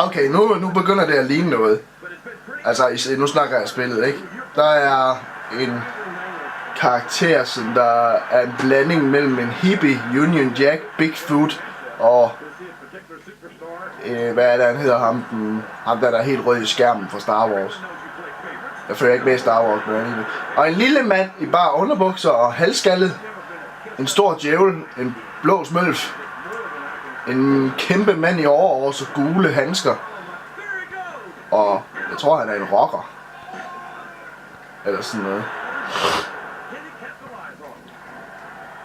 Okay, nu begynder det at ligne noget. Altså, nu snakker jeg spillet, ikke? Der er en karakter, som der er en blanding mellem en hippie, Union Jack, Bigfoot og... hvad er det, han hedder? Ham der er helt rød i skærmen fra Star Wars. Jeg følger ikke med i Star Wars, men alligevel. Og en lille mand i bare underbukser og halvskaldet. En stor djævel, en blå smølf. En kæmpe mand i overårs og gule handsker. Og jeg tror, han er en rocker. Eller sådan noget.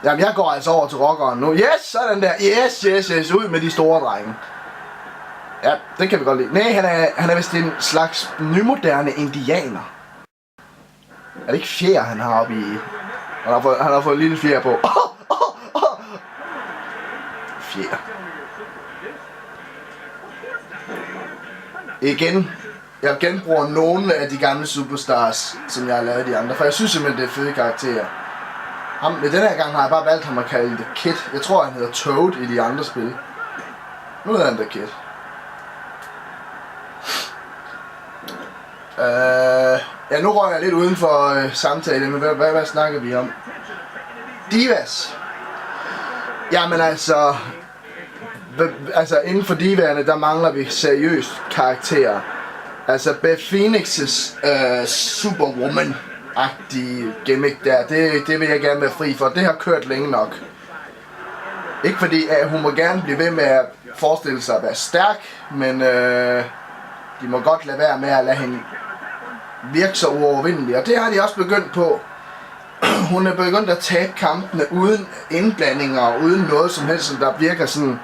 Jamen, jeg går altså over til rockeren nu. Yes, sådan der. Yes. Ud med de store drenge. Ja, det kan vi godt lide. Nej, han er vist en slags nymoderne indianer. Er det ikke fjer, han har oppe i... Han har fået en lille fjer på. Fjer. Igen. Jeg genbruger nogle af de gamle superstars, som jeg har lavet de andre. For jeg synes simpelthen, det er fede karakterer. Men den her gang har jeg bare valgt ham at kalde det Kid. Jeg tror, han hedder Toad i de andre spil. Nu hedder han The Kid. Ja, nu rører jeg lidt uden for samtale, men hvad snakker vi om? Divas. Jamen altså inden for divaerne, der mangler vi seriøst karakterer. Altså Beth Phoenix's Superwoman-agtige gimmick der, det vil jeg gerne være fri for. Det har kørt længe nok. Ikke fordi hun må gerne blive ved med at forestille sig at være stærk, men de må godt lade være med at lade hende virke så uovervindelig. Og det har de også begyndt på. Hun er begyndt at tabe kampene uden indblandinger og uden noget som helst, som der virker sådan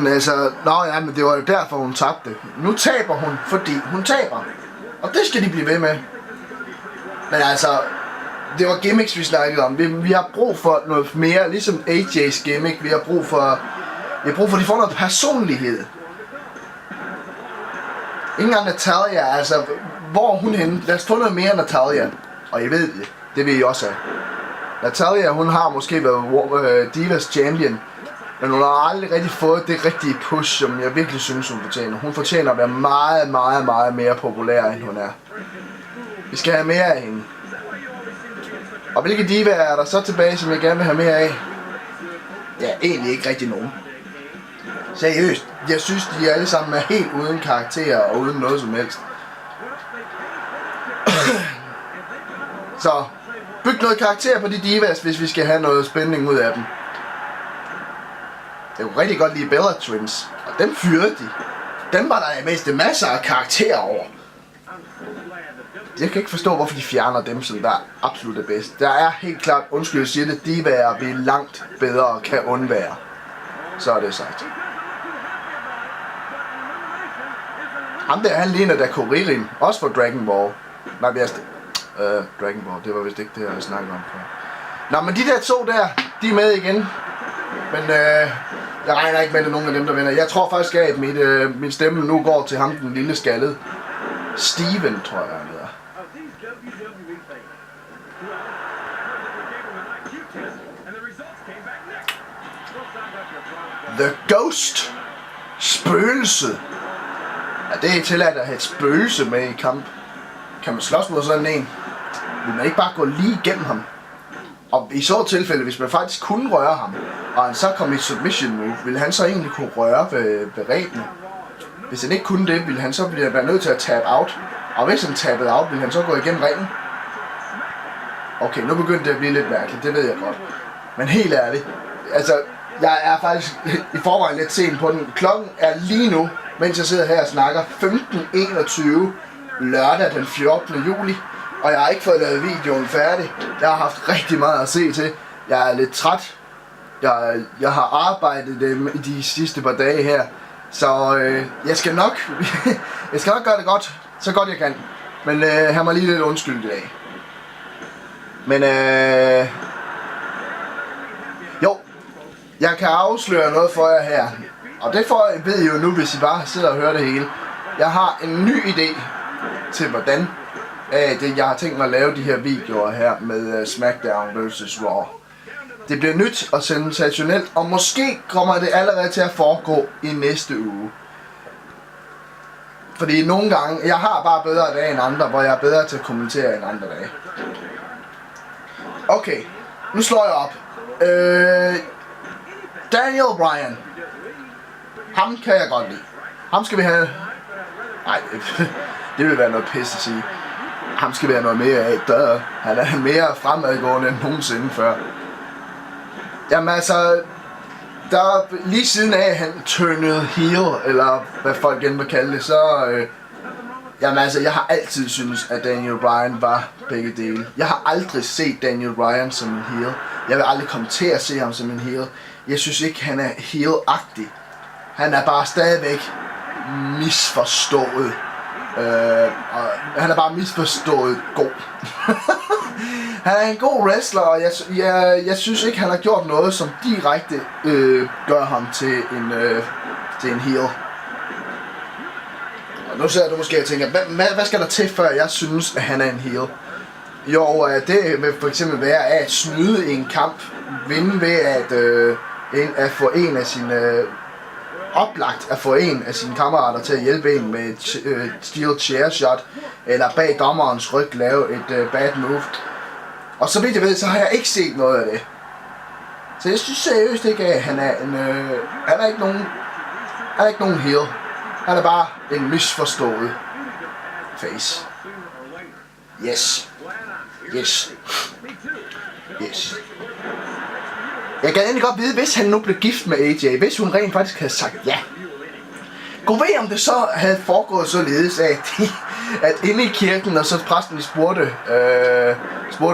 altså, nå ja, men det var jo derfor hun tabte. Nu taber hun, fordi hun taber. Og det skal de blive ved med. Men altså, det var gimmicks vi snakkede om. Vi har brug for noget mere, ligesom AJ's gimmick. Vi har brug for, at de får noget personlighed. Ikke engang Natalya, altså, hvor er hun henne? Lad os få noget mere Natalya. Og I ved det, det vil I også have. Natalya, hun har måske været Divas Champion, men hun har aldrig rigtig fået det rigtige push, som jeg virkelig synes, hun fortjener. Hun fortjener at være meget, meget, meget mere populær, end hun er. Vi skal have mere af hende. Og hvilke divaer er der så tilbage, som jeg gerne vil have mere af? Ja, egentlig ikke rigtig nogen. Seriøst, jeg synes, de alle sammen er helt uden karakterer og uden noget som helst. Så, byg noget karakter på de divas, hvis vi skal have noget spænding ud af dem. Jeg kunne rigtig godt lide Bella Twins, og dem fyrede de. Dem var der mest masser af karakterer over. Jeg kan ikke forstå, hvorfor de fjerner dem, som der absolut er bedst. Der er helt klart, undskyld jeg siger det, divaer vi langt bedre kan undvære. Så er det sagt. Ham der, han ligner da Kuririn, også for Dragon Ball. Nej, Dragon Ball, det var vist ikke det, jeg snakkede om før. Nå, men de der to der, de er med igen. Men jeg regner ikke med, at det er nogen af dem, der vinder. Jeg tror faktisk, at min stemme nu går til ham, den lille skaldede. Steven, tror jeg, han hedder. The Ghost. Spøgelset. Ja, det er tilladt at have et spøgelse med i kamp. Kan man slås mod sådan en? Vil man ikke bare gå lige igennem ham? Og i så tilfælde, hvis man faktisk kunne røre ham, og han så kom i submission move, ville han så egentlig kunne røre ved rebene? Hvis han ikke kunne det, ville han så være nødt til at tabe out. Og hvis han tabede out, ville han så gå igennem ringen? Okay, nu begyndte det at blive lidt mærkeligt, det ved jeg godt. Men helt ærligt, altså, jeg er faktisk i forvejen lidt sent på den. Klokken er lige nu, mens jeg sidder her og snakker, 15:21 lørdag den 14. juli. Og jeg har ikke fået lavet videoen færdig. Jeg har haft rigtig meget at se til. Jeg er lidt træt. Jeg har arbejdet i de sidste par dage her. Så jeg skal nok gøre det godt. Så godt jeg kan. Men have mig lige lidt undskyld i dag. Men jo. Jeg kan afsløre noget for jer her. Og det ved I jo nu, hvis I bare sidder og hører det hele. Jeg har en ny idé til hvordan jeg har tænkt mig at lave de her videoer her med SmackDown vs. Raw. Det bliver nyt og sensationelt, og måske kommer det allerede til at foregå i næste uge. Fordi nogle gange, jeg har bare bedre dage end andre, hvor jeg er bedre til at kommentere end andre dage. Okay, nu slår jeg op. Daniel Bryan. Ham kan jeg godt lide. Ham skal vi have... Nej, det vil være noget pisse at sige. Ham skal vi have noget mere af. Han er mere fremadgående end nogensinde før. Jamen altså... Der lige siden af han turnede heel, eller hvad folk igen vil kalde det, så... Jamen altså, jeg har altid syntes, at Daniel Bryan var begge dele. Jeg har aldrig set Daniel Bryan som en heel. Jeg vil aldrig komme til at se ham som en heel. Jeg synes ikke, han er heel-agtig. Han er bare stadigvæk misforstået. Han er bare misforstået god. Han er en god wrestler, og jeg synes ikke, han har gjort noget, som direkte gør ham til en heel. Og nu ser du måske og tænker, hvad skal der til, før jeg synes, at han er en heel? Jo, det vil for eksempel være at snyde i en kamp, vinde ved at få en af sine... oplagt at få en af sine kammerater til at hjælpe en med et steel chair shot, eller bag dommerens ryg lave et bad move. Og så vidt jeg ved, så har jeg ikke set noget af det. Så jeg synes seriøst ikke, at han er ikke nogen heel. Han er bare en misforstået face. Yes. Jeg kan egentlig godt vide, hvis han nu blev gift med AJ, hvis hun rent faktisk havde sagt ja. Gå ved, om det så havde foregået således, at inde i kirken, og så præsten spurgte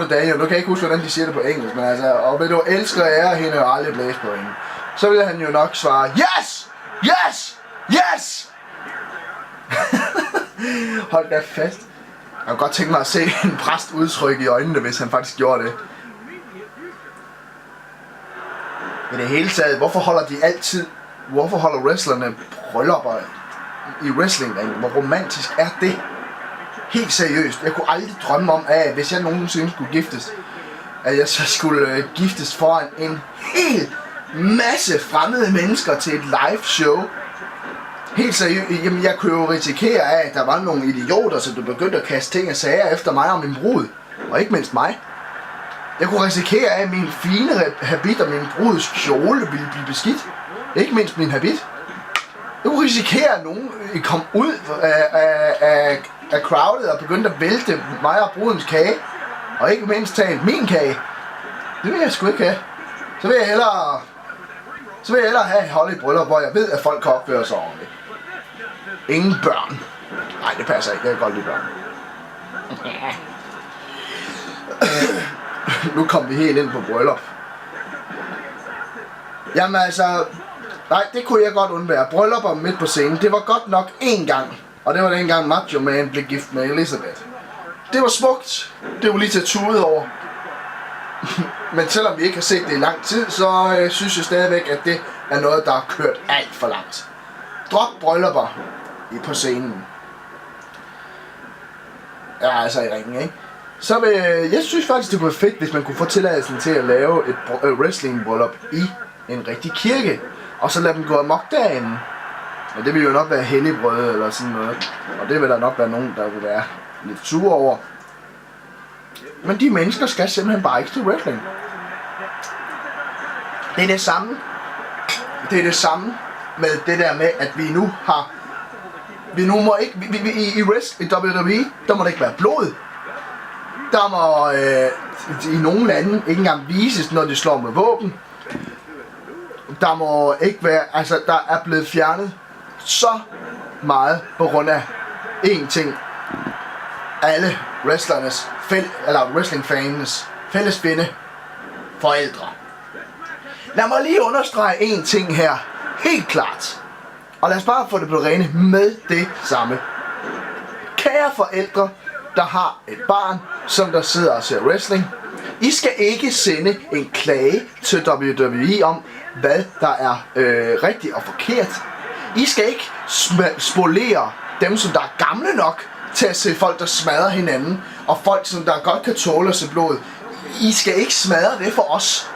Daniel, nu kan jeg ikke huske, hvordan de siger det på engelsk, men altså, og vil du elske og ære hende og aldrig blæse på hende, så ville han jo nok svare, yes! Yes! Yes! Hold da fast. Jeg kunne godt tænke mig at se en præst udtrykke i øjnene, hvis han faktisk gjorde det. I det hele taget, hvorfor holder wrestlerne bryllupper i wrestlingringen? Hvor romantisk er det? Helt seriøst, jeg kunne aldrig drømme om, at hvis jeg nogensinde skulle giftes, at jeg så skulle giftes foran en hel masse fremmede mennesker til et live show. Helt seriøst, jamen jeg kunne jo risikere af, at der var nogle idioter, så du begyndte at kaste ting og sager efter mig og min brud, og ikke mindst mig. Jeg kunne risikere af, at min fine habit og min bruds kjole ville blive beskidt. Ikke mindst min habit. Jeg kunne risikere, at nogen kom ud af crowdet og begyndte at vælte mig og brudens kage. Og ikke mindst tage min kage. Det vil jeg sgu ikke have. Så vil jeg hellere have et hold i bryllup, hvor jeg ved, at folk kan opføre sig ordentligt. Ingen børn. Nej, det passer ikke. Jeg kan godt lide børn. Nu kom vi helt ind på bryllup. Jamen altså... Nej, det kunne jeg godt undvære. Bryllupper midt på scenen, det var godt nok én gang. Og det var den gang Macho Man blev gift med Elizabeth. Det var smukt. Det var lige til at tude over. Men selvom vi ikke har set det i lang tid, så synes jeg stadigvæk, at det er noget, der har kørt alt for langt. Drop bryllupper på scenen. Ja, altså i ringen, ikke? Så jeg synes faktisk, det kunne være fedt, hvis man kunne få tilladelsen til at lave et wrestling-bryllup i en rigtig kirke. Og så lade dem gå amok derinde. Og det vil jo nok være helligbrød eller sådan noget. Og det vil der nok være nogen, der vil være lidt sure over. Men de mennesker skal simpelthen bare ikke til wrestling. Det er det samme. Det er det samme med det der med, at vi nu har... Vi nu må ikke... I WWE, der må det ikke være blod. Der må i nogle lande ikke engang vises, når de slår med våben. Der må ikke være... Altså, der er blevet fjernet så meget på grund af én ting. Alle wrestlernes, eller wrestlingfanes fælles fjende, forældre. Lad mig lige understrege én ting her, helt klart. Og lad os bare få det på det rene med det samme. Kære forældre, der har et barn, som der sidder og ser wrestling, I skal ikke sende en klage til WWE om, hvad der er rigtigt og forkert. I skal ikke spolere dem, som der er gamle nok til at se folk, der smadrer hinanden, og folk, som der godt kan tåle at se blod. I skal ikke smadre det for os.